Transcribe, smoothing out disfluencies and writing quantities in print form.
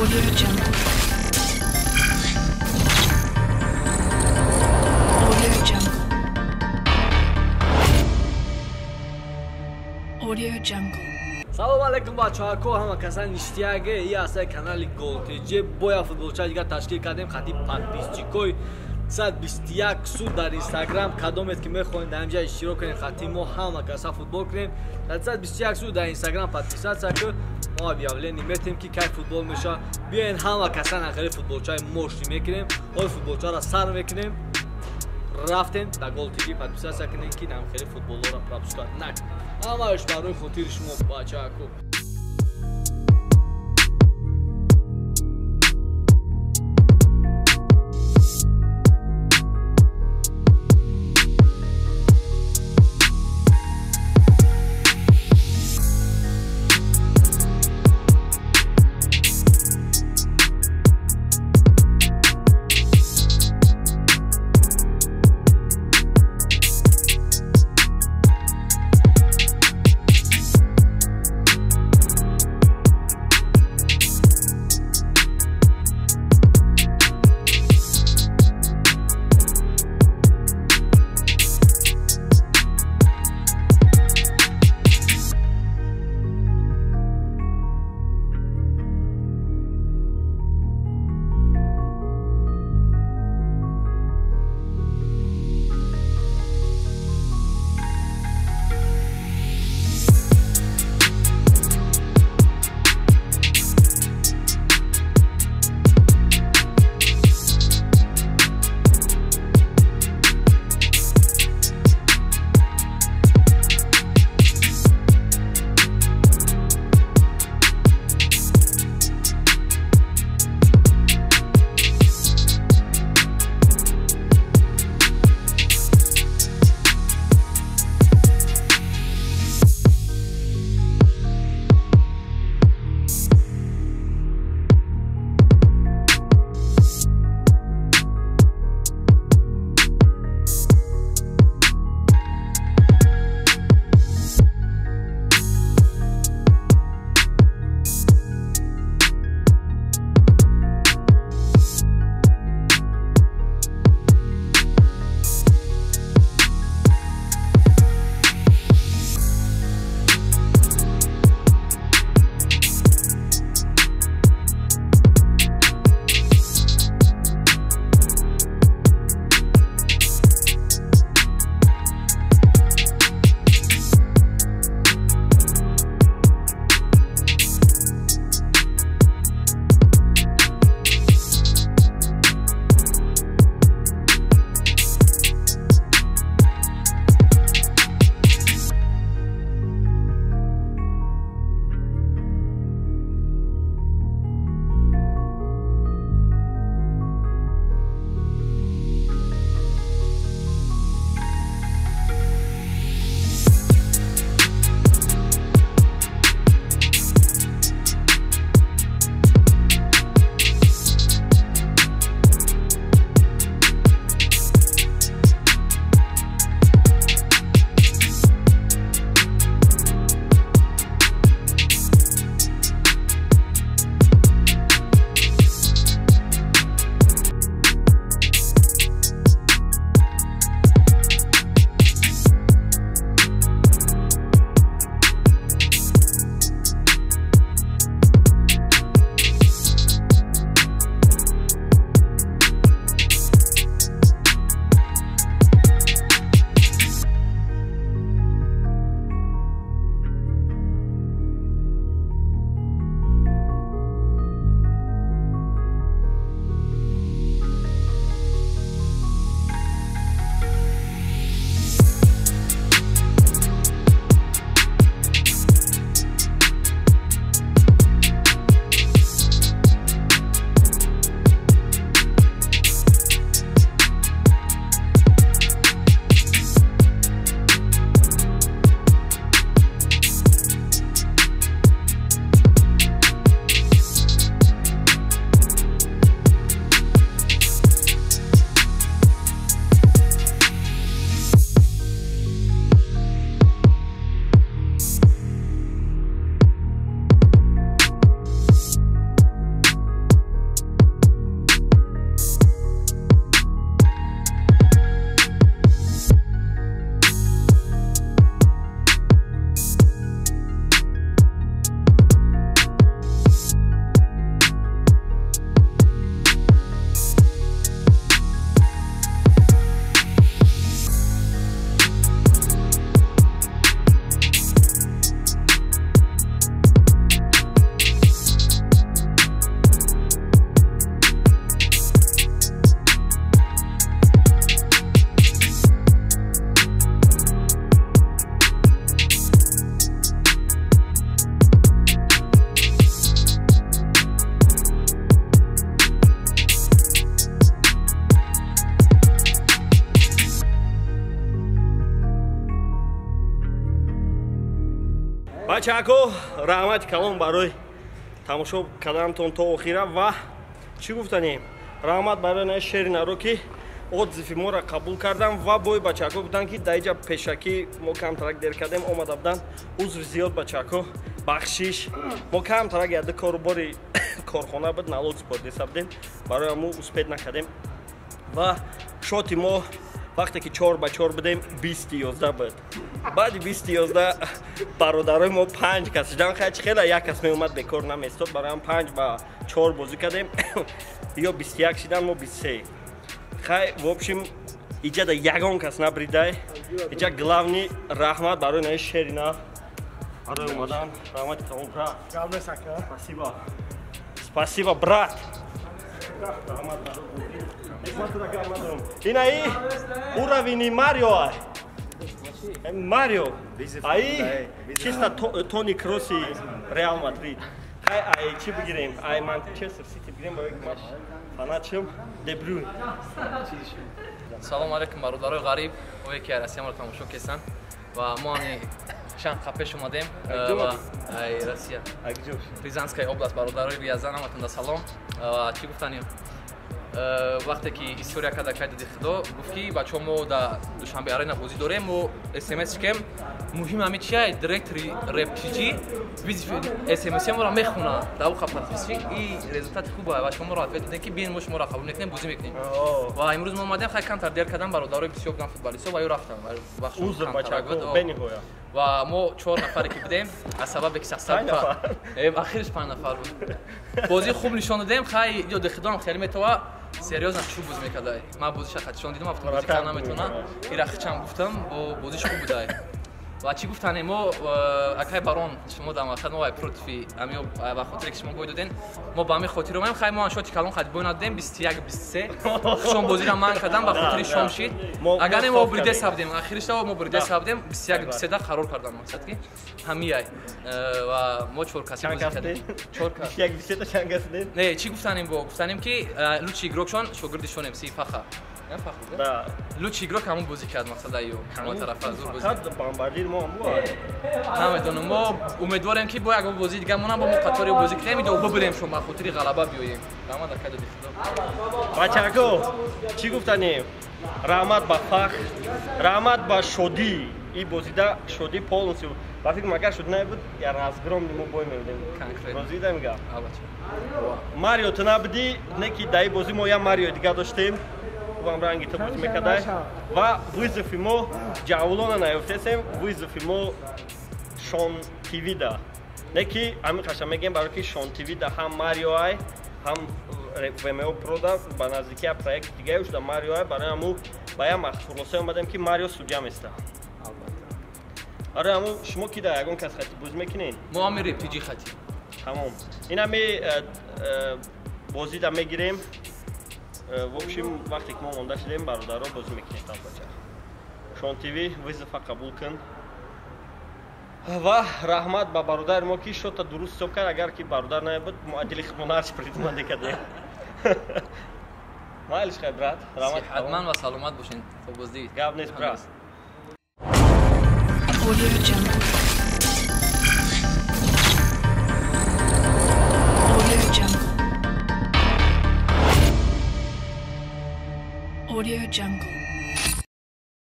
Audio Jungle. Audio Jungle. Audio Jungle. Салом алейкум бачаҳо, ҳама касан ништияге и аста канали Голтеҷи боя футболча дигар ташкил кардем хати подписчикои 121 суд дар Instagram кадомет ки мехоҳем дар ҳамҷа иштирок кунем хати мо ҳама каса футбол кунем дар 121 суд дар Instagram подписатсия ку мо объявление метем ки кай футбол меша биёен ҳама каса нахели футболчаи мошти мекунем ҳои футболчаро сар мекунем рафтем дар Голтеҷи подписатсия кунем ки намхели футболлоро пропускат накунем ҳамааш барои хотири шумо бачаҳо. бачаҳако, раҳмати калон барои тамошо карданатон то охира ва чӣ гуфтанем? Раҳмат барои наи шеринаро ки отзифи моро қабул кардан ва бои бачаҳако гуфтанд ки дар иҷа пешакӣ мо камтарак дер кардем омада буданд. Узри зиёд бачаҳако, бахшиш. Мо камтарак яда корубори корхона буд, налог спортдеса будем. Барои ҳаму успеҳ накардем. Ва шоти мо вақте ки 4-4 будем 20-11 буд. Баъди 20-11 бародарои мо 5 кас шудан. Хай чӣ хела як кас меомад бекор наместод. Барои ҳам 5-4 бозӣ кардем. Ё 21 шудан, мо 23. Хай в общем иҷа да ягон кас набридай. Иҷа главни раҳмат барои наи шерина. Барои омадан раҳмати калон брат. Спасибо. Спасибо, брат. Инаи уровни Марио. Марио. Аи чиста Тони Кросси Реал Мадрид. Хай ай чӣ бигирем? Ай Манчестер Сити бигирем ба як матч. Фанатшим Де Брюйн. Салом алейкум бародарои ғариб. Ове ки Россияро тамошо кесан ва мо ани чанд қапеш омадем ва ай Россия. Рязанская область бародарои Рязан ҳаматонда салом. Ва чӣ гуфтанем? Вақте ки история карда кайда дихдо гуфт ки бачаҳо мо да Душанбе арена бозӣ дорем, мо смс шикем муҳим ҳами чия директори рептиҷи смс моро мехона давуқа подписчик и результати хуба ва шумо моро ответ додем ки биен мо шуморо қабул мекунем бозӣ мекунем. Ва имрӯз мо омадем хай камтар дер кардан бародарои бисёр ган футболистҳо ва ё рафтам узр бачаҳако бениҳоя. Ва мо 4 нафаре ки будем аз сабабе ки сахсафа ахириш 5 нафар буд. Бозӣ хуб нишон додем, хай ё дихидам хеле метава серьезно чӯ бозӣ мекардай. Ман бозиша хатишон дидам, автом бозӣ кардан наметавонам. Ира хичам гуфтам, бо бозиш хуб будай. Ва чӣ гуфтанем мо акай барон шумо дар мақсад мо ай против амиё ва хотире ки шумо бой доден, мо ба ҳамин хотир омаем. Хай мо шоти калон хат бой надодем 21-23. Шом бозира ман кардам ба хотири Шомшид. Агар мо бриде сабдем, ахиришта мо бриде сабдем 21-23 қарор кардам мақсад ки ҳамияй. Ва мо 4 каси бозӣ кардем. 4 кас. 21-23 чанд кас дед? Не, чӣ гуфтанем бо? Гуфтанем ки лучший игрокшон шогирдишонем Сифаха. Да. Лучший игрок ҳамон бозӣ кард мақсад айё. Ҳамон тарафа зур бозӣ. Фақат бомбардир мо ҳам бо. Намедонам, мо умедворем ки бо як бозӣ дигар монам бо мо қатори бозӣ кунем и бибирем шо ба хотири ғалаба биёем. Раҳмат дар кайда дихидо. Бачаҳако, чӣ гуфтанем? Раҳмат ба фахр, раҳмат ба шодӣ. И бозида шодӣ полностью. Ба фикр магар шуд набуд, я разгром мо бой мевдем. Конкретно. Розида мегам. Албатта. Марио ту набуди, не ки дай бозӣ мо я Марио дигар доштем. Вам ранги то бозӣ мекардай. Ва вызови мо ҷавлона наёфтесем, вызови мо Шон ТВ да. Не ки ҳамин қашам мегем барои ки Шон ТВ да ҳам Марио ай, ҳам ВМО Прода ба наздики я проект дигаи ушда Марио ай, барои ҳаму ба я хулоса омадем ки Марио судя места. Барои ҳаму шумо ки да ягон кас хати бозӣ мекунед? Мо ҳами рептиҷи хати. Тамом. Ин ҳами бозӣ да мегирем. В общем, вақте ки мо монда шудем, бародаро бозӣ мекунед албатта. Шон ТВ вызова қабул кун. Ва раҳмат ба бародари мо ки шота дуруст ҳисоб кард, агар ки бародар набуд, муаддили худмонарчи придуманде кардем. Майлиш хай брат. Раҳмат. Ҳатман ва саломат бошен. То боздид. Гап нест брат. Audio Jungle. Audio Jungle. Audio Jungle.